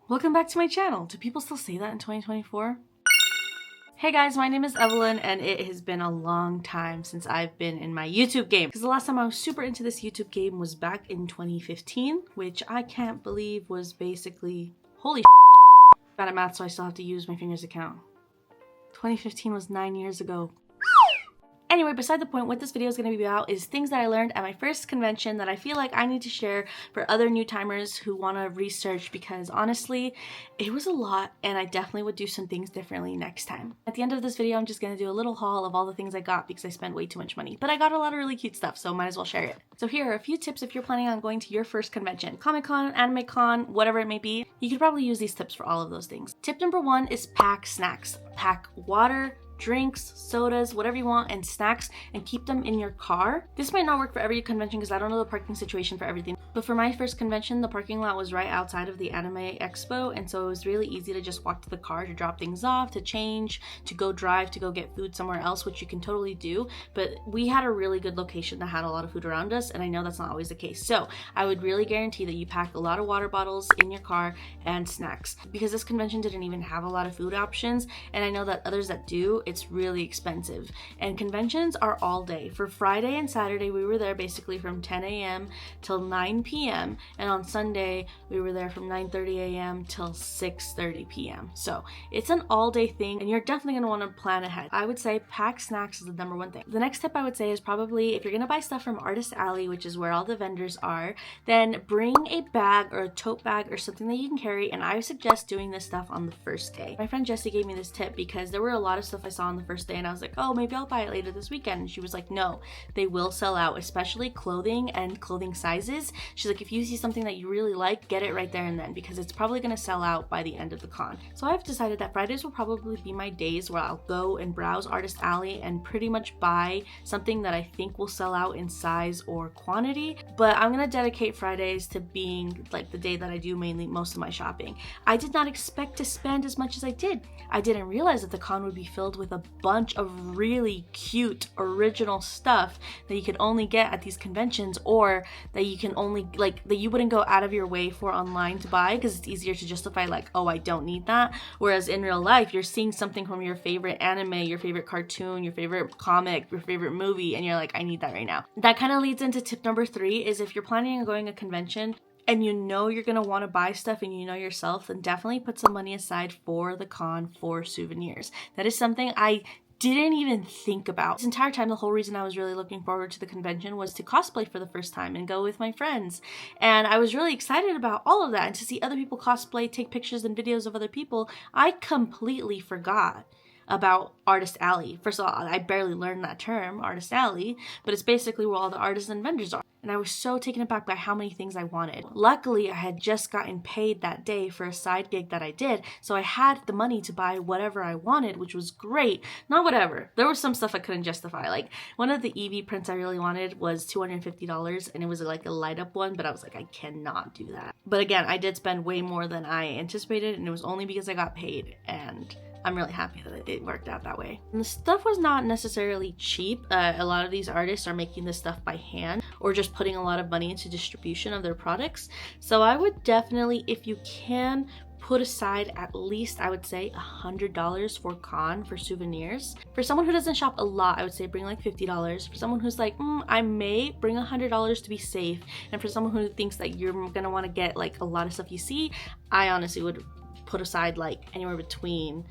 Welcome back to my channel. Do people still say that in 2024? Hey guys, my name is Evelyn and it has been a long time since I've been in my YouTube game. Because the last time I was super into this YouTube game was back in 2015, which I can't believe was basically, holy bad at math, so I still have to use my fingers to count. 2015 was 9 years ago. Anyway, beside the point, what this video is going to be about is things that I learned at my first convention that I feel like I need to share for other new timers who want to research, because honestly, it was a lot and I definitely would do some things differently next time. At the end of this video, I'm just going to do a little haul of all the things I got because I spent way too much money, but I got a lot of really cute stuff, so might as well share it. So here are a few tips if you're planning on going to your first convention, Comic-Con, Anime Con, whatever it may be. You could probably use these tips for all of those things. Tip number one is pack snacks. Pack water, drinks, sodas, whatever you want, and snacks, and keep them in your car. This might not work for every convention because I don't know the parking situation for everything, but for my first convention, the parking lot was right outside of the Anime Expo, and so it was really easy to just walk to the car to drop things off, to change, to go drive, to go get food somewhere else, which you can totally do. But we had a really good location that had a lot of food around us, and I know that's not always the case. So I would really guarantee that you pack a lot of water bottles in your car and snacks, because this convention didn't even have a lot of food options, and I know that others that do, it's really expensive. And conventions are all day. For Friday and Saturday, we were there basically from 10 a.m. till 9 p.m. And on Sunday, we were there from 9:30 a.m. till 6:30 p.m. So it's an all day thing, and you're definitely going to want to plan ahead. I would say pack snacks is the number one thing. The next tip I would say is probably if you're going to buy stuff from Artist Alley, which is where all the vendors are, then bring a bag or a tote bag or something that you can carry. And I suggest doing this stuff on the first day. My friend Jessie gave me this tip because there were a lot of stuff I saw on the first day and I was like, oh, maybe I'll buy it later this weekend. And she was like, no, they will sell out, especially clothing and clothing sizes. She's like, if you see something that you really like, get it right there and then, because it's probably going to sell out by the end of the con. So I've decided that Fridays will probably be my days where I'll go and browse Artist Alley and pretty much buy something that I think will sell out in size or quantity. But I'm going to dedicate Fridays to being like the day that I do mainly most of my shopping. I did not expect to spend as much as I did. I didn't realize that the con would be filled with a bunch of really cute original stuff that you could only get at these conventions, or that you can only that you wouldn't go out of your way for online to buy because it's easier to justify like, oh, I don't need that. Whereas in real life, you're seeing something from your favorite anime, your favorite cartoon, your favorite comic, your favorite movie, and you're like, I need that right now. That kind of leads into tip number 3 is if you're planning on going to a convention and you know you're going to want to buy stuff and you know yourself, then definitely put some money aside for the con for souvenirs. That is something I didn't even think about. This entire time, the whole reason I was really looking forward to the convention was to cosplay for the first time and go with my friends. And I was really excited about all of that, and to see other people cosplay, take pictures and videos of other people. I completely forgot about Artist Alley. First of all, I barely learned that term, Artist Alley, but it's basically where all the artists and vendors are. And I was so taken aback by how many things I wanted. Luckily, I had just gotten paid that day for a side gig that I did, so I had the money to buy whatever I wanted, which was great. Not whatever. There was some stuff I couldn't justify. Like, one of the Eevee prints I really wanted was $250, and it was like a light up one, but I was like, I cannot do that. But again, I did spend way more than I anticipated, and it was only because I got paid, and I'm really happy that it worked out that way. And the stuff was not necessarily cheap. A lot of these artists are making this stuff by hand or just putting a lot of money into distribution of their products. So I would definitely, if you can, put aside at least, I would say, $100 for con for souvenirs. For someone who doesn't shop a lot, I would say bring like $50. For someone who's like, I may bring $100 to be safe. And for someone who thinks that you're gonna want to get like a lot of stuff you see, I honestly would put aside like anywhere between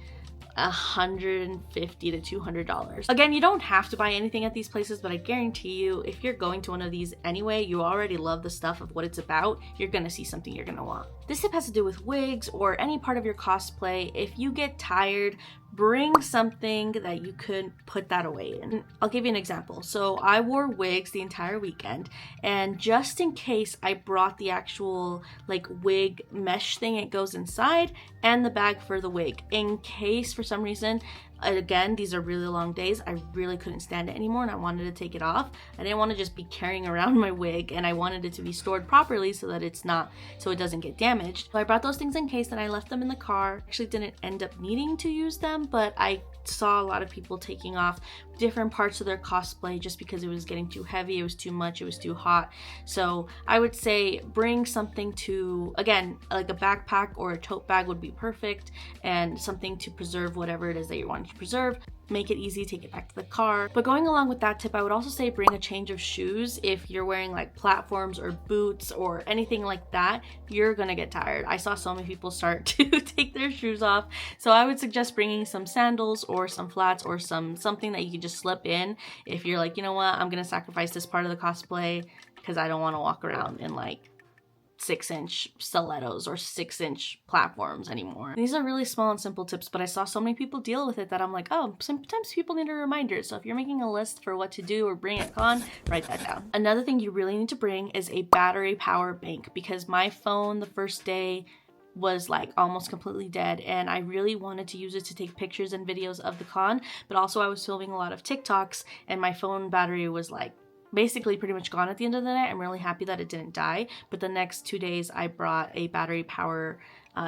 $150 to $200. Again, you don't have to buy anything at these places, but I guarantee you, if you're going to one of these anyway, you already love the stuff of what it's about, you're gonna see something you're gonna want. This tip has to do with wigs or any part of your cosplay. If you get tired, bring something that you could put that away in. I'll give you an example. So I wore wigs the entire weekend, and just in case, I brought the actual like wig mesh thing it goes inside and the bag for the wig, in case for some reason again, these are really long days. I really couldn't stand it anymore and I wanted to take it off. I didn't want to just be carrying around my wig, and I wanted it to be stored properly so that it doesn't get damaged. So I brought those things in case and I left them in the car. Actually didn't end up needing to use them, but I saw a lot of people taking off different parts of their cosplay just because it was getting too heavy, it was too much, it was too hot. So I would say bring something to, again, like a backpack or a tote bag would be perfect, and something to preserve whatever it is that you want to preserve. Make it easy, take it back to the car. But going along with that tip, I would also say bring a change of shoes. If you're wearing like platforms or boots or anything like that, you're gonna get tired. I saw so many people start to take their shoes off. So I would suggest bringing some sandals or some flats or something that you can just slip in if you're like, you know what, I'm gonna sacrifice this part of the cosplay because I don't want to walk around in like 6-inch stilettos or 6-inch platforms anymore. These are really small and simple tips, but I saw so many people deal with it that I'm like, oh, sometimes people need a reminder. So if you're making a list for what to do or bring at con, write that down. Another thing you really need to bring is a battery power bank, because my phone the first day was like almost completely dead and I really wanted to use it to take pictures and videos of the con, but also I was filming a lot of TikToks and my phone battery was like basically pretty much gone at the end of the night. I'm really happy that it didn't die, but the next 2 days I brought a battery power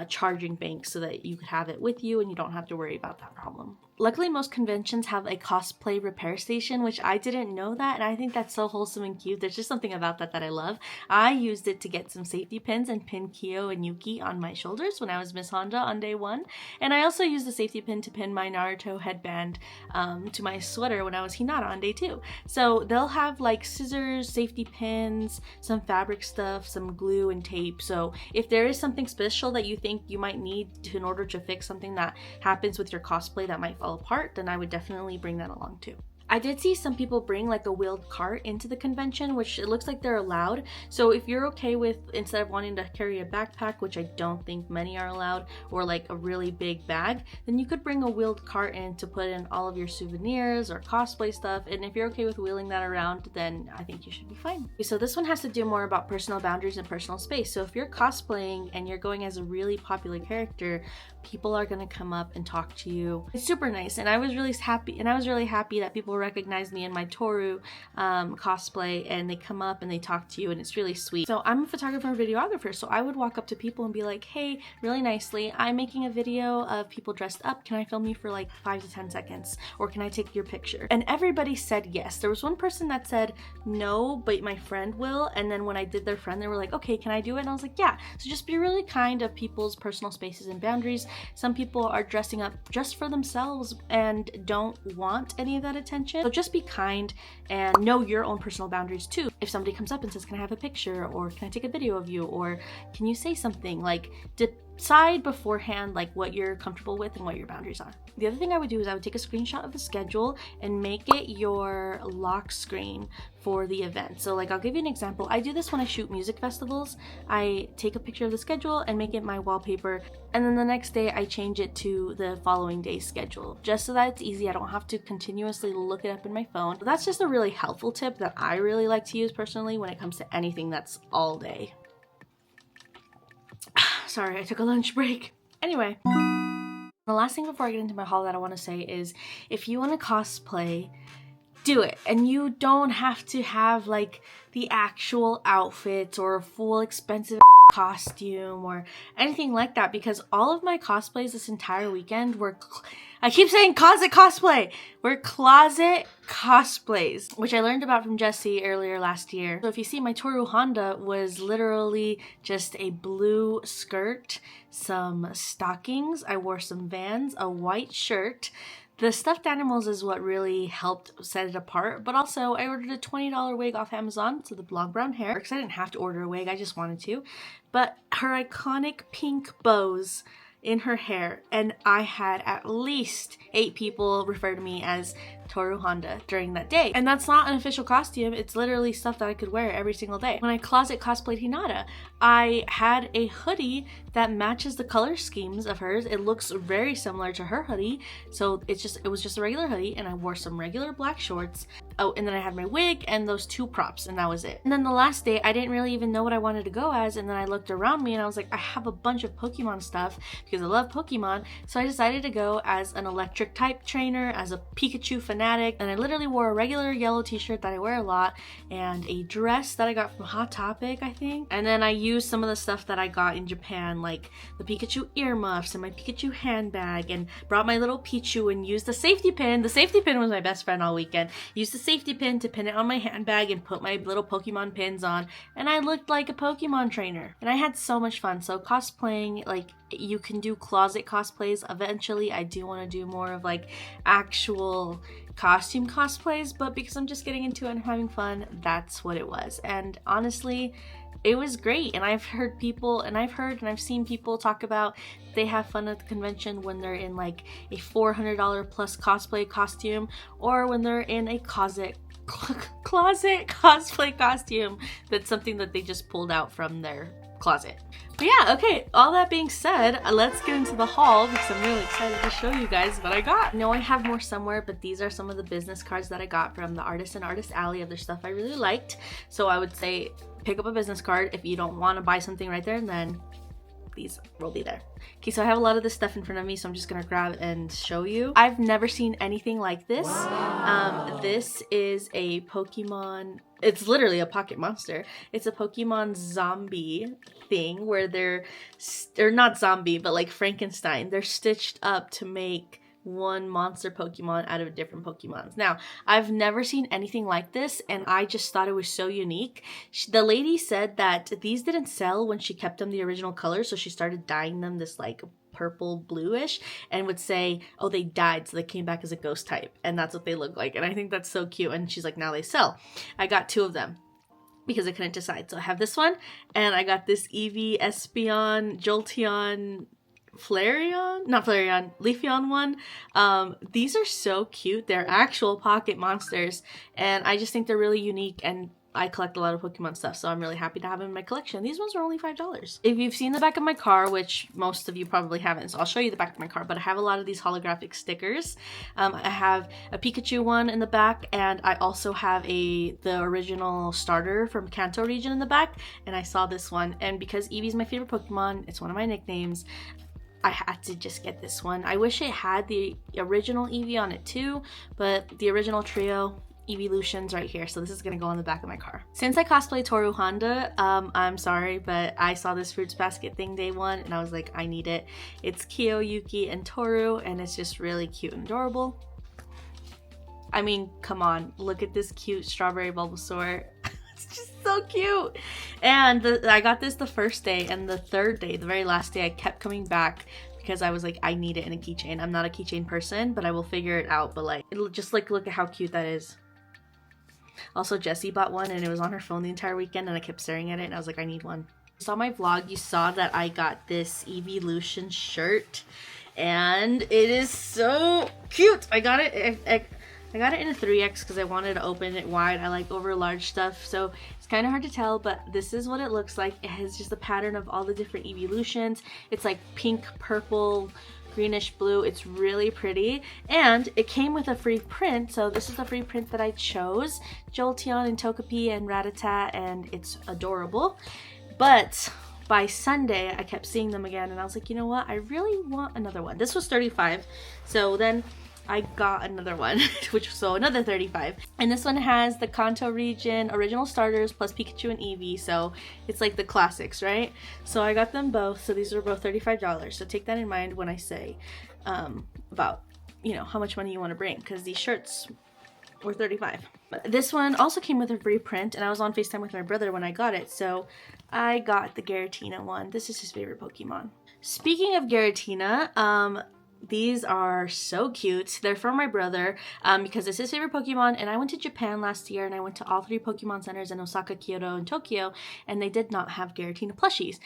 charging bank so that you could have it with you and you don't have to worry about that problem. Luckily, most conventions have a cosplay repair station, which I didn't know that, and I think that's so wholesome and cute. There's just something about that I love. I used it to get some safety pins and pin Kyo and Yuki on my shoulders when I was Miss Honda on day 1. And I also used the safety pin to pin my Naruto headband to my sweater when I was Hinata on day 2. So they'll have like scissors, safety pins, some fabric stuff, some glue and tape. So if there is something special that you think you might need in order to fix something that happens with your cosplay that might fall apart, then I would definitely bring that along too. I did see some people bring like a wheeled cart into the convention, which it looks like they're allowed. So if you're okay with, instead of wanting to carry a backpack, which I don't think many are allowed, or like a really big bag, then you could bring a wheeled cart in to put in all of your souvenirs or cosplay stuff. And if you're okay with wheeling that around, then I think you should be fine. So this one has to do more about personal boundaries and personal space. So if you're cosplaying and you're going as a really popular character, people are going to come up and talk to you. It's super nice, and I was really happy that people recognize me in my Toru cosplay, and they come up and they talk to you, and it's really sweet. So I'm a photographer and videographer, so I would walk up to people and be like, hey, really nicely, I'm making a video of people dressed up. Can I film you for like 5 to 10 seconds? Or can I take your picture? And everybody said yes. There was one person that said no, but my friend will. And then when I did their friend, they were like, okay, can I do it? And I was like, yeah. So just be really kind of people's personal spaces and boundaries. Some people are dressing up just for themselves and don't want any of that attention. So just be kind and know your own personal boundaries too. If somebody comes up and says, can I have a picture? Or can I take a video of you? Or can you say something? Like, decide beforehand like what you're comfortable with and what your boundaries are. The other thing I would do is I would take a screenshot of the schedule and make it your lock screen for the event. So like, I'll give you an example. I do this when I shoot music festivals. I take a picture of the schedule and make it my wallpaper, and then the next day I change it to the following day's schedule, just so that it's easy. I don't have to continuously look it up in my phone. That's just a really helpful tip that I really like to use personally when it comes to anything that's all day. Sorry, I took a lunch break. Anyway, the last thing before I get into my haul that I want to say is, if you want to cosplay, do it. And you don't have to have like the actual outfits or a full expensive costume or anything like that, because all of my cosplays this entire weekend were, I keep saying closet cosplay, were closet cosplays, which I learned about from Jessie earlier last year. So if you see, my Toru Honda was literally just a blue skirt, some stockings, I wore some Vans, a white shirt. The stuffed animals is what really helped set it apart, but also I ordered a $20 wig off Amazon, so the long brown hair, because I didn't have to order a wig, I just wanted to, but her iconic pink bows in her hair, and I had at least 8 people refer to me as Toru Honda during that day. And that's not an official costume, it's literally stuff that I could wear every single day. When I closet cosplayed Hinata, I had a hoodie that matches the color schemes of hers. It looks very similar to her hoodie, so it was just a regular hoodie, and I wore some regular black shorts. Oh, and then I had my wig and those 2 props, and that was it. And then the last day, I didn't really even know what I wanted to go as, and then I looked around me and I was like, I have a bunch of Pokemon stuff because I love Pokemon, so I decided to go as an electric type trainer, as a Pikachu fanatic, and I literally wore a regular yellow t-shirt that I wear a lot, and a dress that I got from Hot Topic, I think. And then I used some of the stuff that I got in Japan, like the Pikachu earmuffs and my Pikachu handbag, and brought my little Pichu and used the safety pin. The safety pin was my best friend all weekend. Used the safety pin to pin it on my handbag and put my little Pokemon pins on, and I looked like a Pokemon trainer. And I had so much fun. So cosplaying, like, you can do closet cosplays eventually. I do want to do more of like actual costume cosplays, but because I'm just getting into it and having fun, that's what it was. And honestly, it was great. And I've heard people, and I've seen people talk about they have fun at the convention when they're in like a $400 plus cosplay costume, or when they're in a closet cosplay costume that's something that they just pulled out from their closet. But yeah, okay, all that being said, let's get into the haul because I'm really excited to show you guys what I got. I know I have more somewhere, but these are some of the business cards that I got from the Artist and Artist Alley of their stuff I really liked. So I would say pick up a business card if you don't want to buy something right there and then. These will be there. Okay, so I have a lot of this stuff in front of me, so I'm just gonna grab and show you. I've never seen anything like this. Wow. This is a Pokemon, it's literally a pocket monster. It's a Pokemon zombie thing where they're not zombie, but like Frankenstein. They're stitched up to make one monster Pokemon out of different Pokemons. Now, I've never seen anything like this, and I just thought it was so unique. The lady said that these didn't sell when she kept them the original color, so she started dyeing them this like purple bluish, and would say, oh, they died, so they came back as a ghost type, and that's what they look like. And I think that's so cute. And she's like, now they sell. I got 2 of them because I couldn't decide. So I have this one, and I got this Eevee, Espeon, Jolteon, Leafeon one. These are so cute. They're actual pocket monsters, and I just think they're really unique, and I collect a lot of Pokemon stuff, so I'm really happy to have them in my collection. These ones are only $5. If you've seen the back of my car, which most of you probably haven't, so I'll show you the back of my car, but I have a lot of these holographic stickers. I have a Pikachu one in the back, and I also have the original starter from Kanto region in the back, and I saw this one, and because Eevee's my favorite Pokemon, it's one of my nicknames, I had to just get this one. I wish it had the original Eevee on it too, but the original trio, Eeveelution's right here, so this is gonna go on the back of my car. Since I cosplay Toru Honda, I'm sorry, but I saw this fruits basket thing day one, and I was like, I need it. It's Kyo, Yuki, and Toru, and it's just really cute and adorable. I mean, come on, look at this cute strawberry Bulbasaur. It's just so cute. And I got this the first day, and the third day, the very last day, I kept coming back because I was like, I need it in a keychain. I'm not a keychain person, but I will figure it out. But like, it'll just like, look at how cute that is. Also, Jessie bought one, and it was on her phone the entire weekend, and I kept staring at it, and I was like, I need one. You saw my vlog, you saw that I got this Eeveelution shirt, and it is so cute. I got it in a 3X because I wanted to open it wide. I like over large stuff, so it's kind of hard to tell, but this is what it looks like. It has just a pattern of all the different Eeveelutions. It's like pink, purple, greenish blue. It's really pretty, and it came with a free print, so this is the free print that I chose. Jolteon and Togepi and Rattata, and it's adorable. But by Sunday, I kept seeing them again, and I was like, you know what? I really want another one. This was $35, so then I got another one, so another $35. And this one has the Kanto region original starters plus Pikachu and Eevee, so it's like the classics, right? So I got them both, so these are both $35. So take that in mind when I say about, you know, how much money you want to bring, because these shirts were $35. This one also came with a free print, and I was on FaceTime with my brother when I got it, so I got the Giratina one. This is his favorite Pokemon. Speaking of Giratina, These are so cute. They're from my brother because it's his favorite Pokemon, and I went to Japan last year and I went to all 3 Pokemon centers in Osaka, Kyoto, and Tokyo, and they did not have Giratina plushies.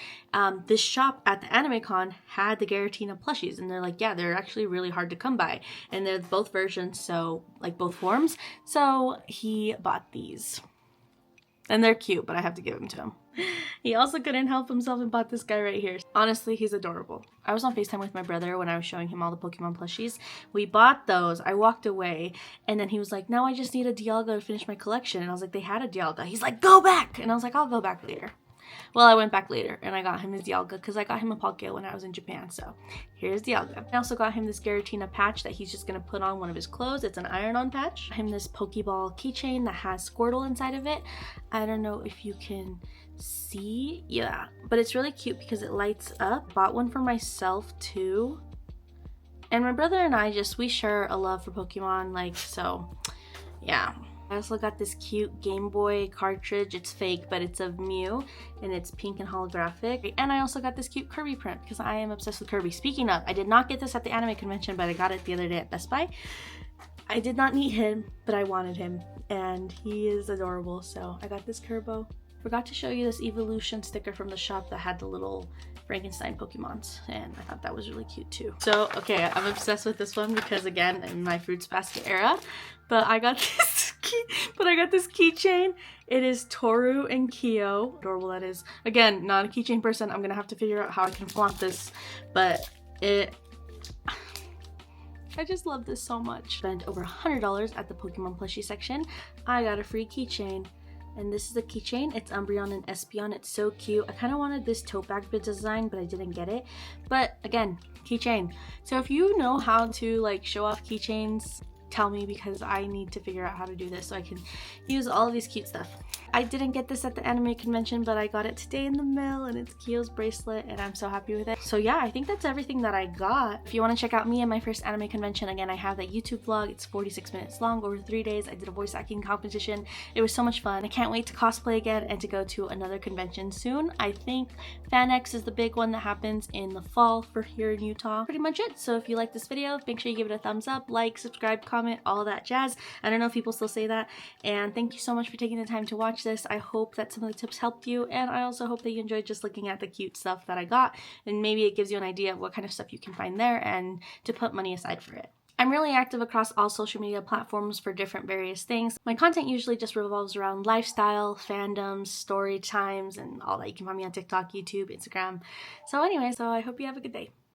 This shop at the Anime Con had the Giratina plushies, and they're like, yeah, they're actually really hard to come by, and they're both versions, so like both forms. So he bought these. And they're cute, but I have to give them to him. He also couldn't help himself and bought this guy right here. Honestly, he's adorable. I was on FaceTime with my brother when I was showing him all the Pokemon plushies. We bought those. I walked away, and then he was like, now I just need a Dialga to finish my collection. And I was like, they had a Dialga. He's like, go back! And I was like, I'll go back later. Well, I went back later and I got him his Dialga because I got him a Palkia when I was in Japan. So here's Dialga. I also got him this Giratina patch that he's just going to put on one of his clothes. It's an iron-on patch. I got him this Pokeball keychain that has Squirtle inside of it. I don't know if you can see. Yeah, but it's really cute because it lights up. Bought one for myself too. And my brother and I we share a love for Pokemon, like, so yeah. I also got this cute Game Boy cartridge. It's fake, but it's of Mew, and it's pink and holographic. And I also got this cute Kirby print because I am obsessed with Kirby. Speaking of, I did not get this at the anime convention, but I got it the other day at Best Buy. I did not need him, but I wanted him, and he is adorable, so I got this Kirbo. Forgot to show you this Evolution sticker from the shop that had the little Frankenstein Pokemons, and I thought that was really cute too. So, okay, I'm obsessed with this one because, again, in my Fruits Basket era, but I got this keychain. It is Toru and Kyo. Adorable that is. Again, not a keychain person. I'm gonna have to figure out how I can flaunt this, but I just love this so much. Spent over $100 at the Pokemon plushie section. I got a free keychain. And this is a keychain. It's Umbreon and Espeon. It's so cute. I kind of wanted this tote bag design, but I didn't get it. But again, keychain. So if you know how to like show off keychains, tell me, because I need to figure out how to do this so I can use all of these cute stuff. I didn't get this at the anime convention, but I got it today in the mail, and it's Kyo's bracelet, and I'm so happy with it. So yeah, I think that's everything that I got. If you want to check out me and my first anime convention, again, I have that YouTube vlog. It's 46 minutes long over 3 days. I did a voice acting competition. It was so much fun. I can't wait to cosplay again and to go to another convention soon. I think FanX is the big one that happens in the fall for here in Utah. Pretty much it. So if you like this video, make sure you give it a thumbs up, like, subscribe, comment, all that jazz. I don't know if people still say that. And thank you so much for taking the time to watch this. I hope that some of the tips helped you, and I also hope that you enjoyed just looking at the cute stuff that I got, and maybe it gives you an idea of what kind of stuff you can find there and to put money aside for it. I'm really active across all social media platforms for different various things. My content usually just revolves around lifestyle, fandoms, story times, and all that. You can find me on TikTok, YouTube, Instagram. So anyway, I hope you have a good day.